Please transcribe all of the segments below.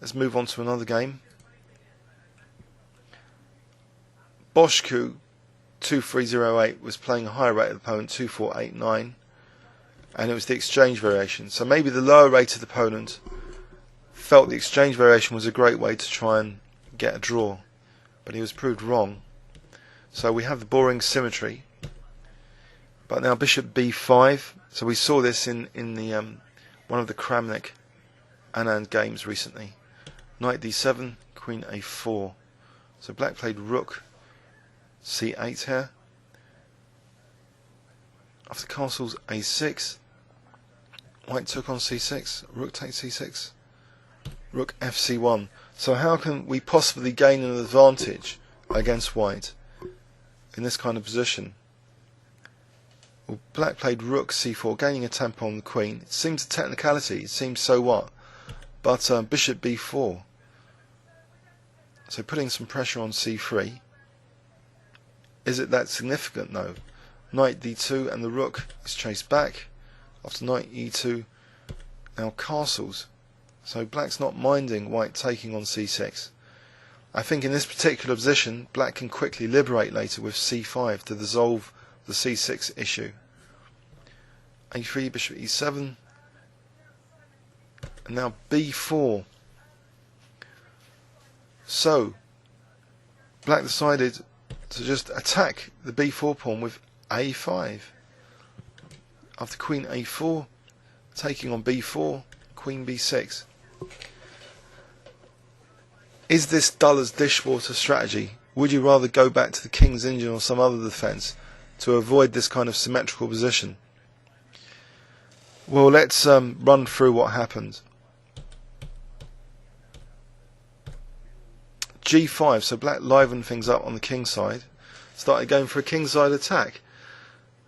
Let's move on to another game. Boshku 2308 was playing a higher rated opponent 2489, and it was the exchange variation. So maybe the lower rated opponent felt the exchange variation was a great way to try and get a draw, but he was proved wrong. So we have the boring symmetry. But now bishop b5. So we saw this in the one of the Kramnik Anand games recently. Knight d7, queen a4. So black played rook c8 here. After castles a6, white took on c6, rook takes c6, rook fc1. So how can we possibly gain an advantage against white in this kind of position? Well, black played rook c4, gaining a tempo on the queen. It seems a technicality, it seems so what, but bishop b4. So putting some pressure on c3. Is it that significant? No. Knight d2 and the rook is chased back. After knight e2, now castles. So black's not minding white taking on c6. I think in this particular position, black can quickly liberate later with c5 to dissolve the c6 issue. a3, bishop e7, and now b4. So black decided to just attack the b4 pawn with a5. After queen a4, taking on b4, queen b6. Is this dull as dishwater strategy? Would you rather go back to the king's engine or some other defence to avoid this kind of symmetrical position? Well, let's run through what happened. g5, so black livened things up on the king side, started going for a kingside attack.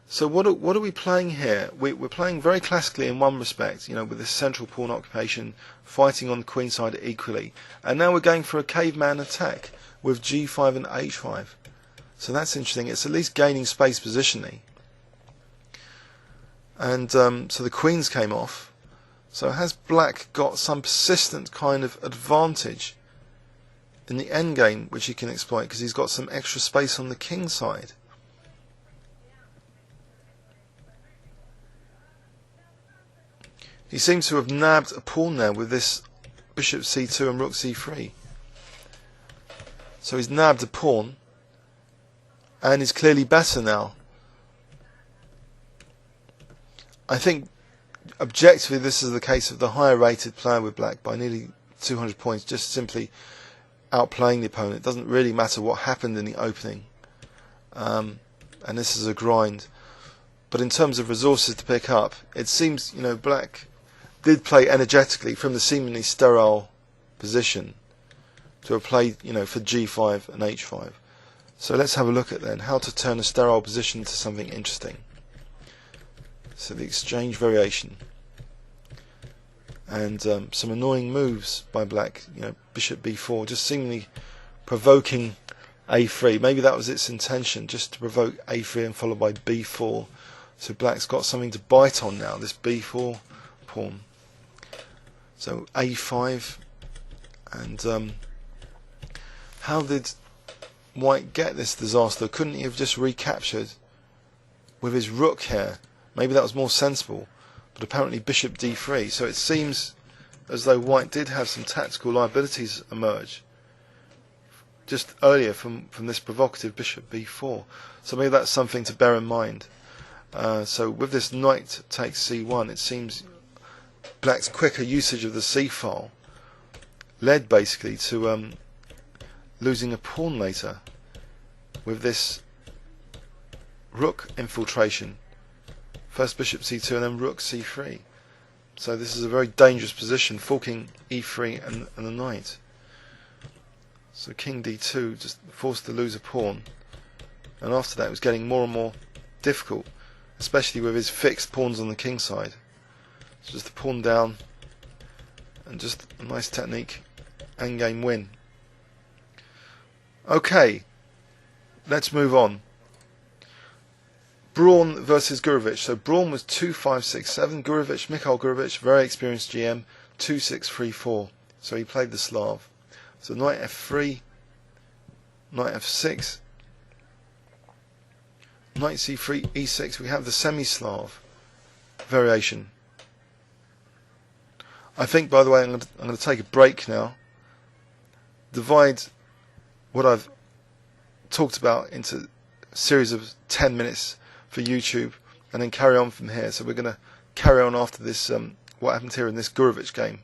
So what are we playing here? We're playing very classically in one respect, with this central pawn occupation, fighting on the queen side equally. And now we're going for a caveman attack with g5 and h5. So that's interesting. It's at least gaining space positionally. And so the queens came off. So has black got some persistent kind of advantage in the endgame which he can exploit because he's got some extra space on the king side? He seems to have nabbed a pawn there with this bishop c2 and rook c3. So he's nabbed a pawn and is clearly better now. I think objectively this is the case of the higher rated player with black by nearly 200 points, just simply outplaying the opponent. It doesn't really matter what happened in the opening, and this is a grind. But in terms of resources to pick up, it seems black did play energetically from the seemingly sterile position to have played for g5 and h5. So let's have a look at then how to turn a sterile position into something interesting. So the exchange variation and some annoying moves by black, bishop b4, just seemingly provoking a3. Maybe that was its intention, just to provoke a3 and followed by b4. So black's got something to bite on now, this b4 pawn. So a5, and how did white get this disaster? Couldn't he have just recaptured with his rook here? Maybe that was more sensible, but apparently bishop d3. So it seems as though white did have some tactical liabilities emerge just earlier from this provocative bishop b4. So maybe that's something to bear in mind. So with this knight takes c1, it seems black's quicker usage of the c file led basically to losing a pawn later with this rook infiltration. First bishop c2 and then rook c3. So this is a very dangerous position, forking e3 and the knight. So king d2, just forced to lose a pawn. And after that it was getting more and more difficult, especially with his fixed pawns on the king side. So just a pawn down, and just a nice technique, endgame win. Okay, let's move on. Braun versus Gurevich. So Braun was 2-5-6-7. Gurevich, Mikhail Gurevich, very experienced GM, 2-6-3-4. So he played the Slav. So knight f3, knight f6, knight c3, e6. We have the semi-Slav variation. I think, by the way, I'm going to take a break now. Divide what I've talked about into a series of 10 minutes for YouTube, and then carry on from here. So we're going to carry on after this, what happened here in this Gurevich game.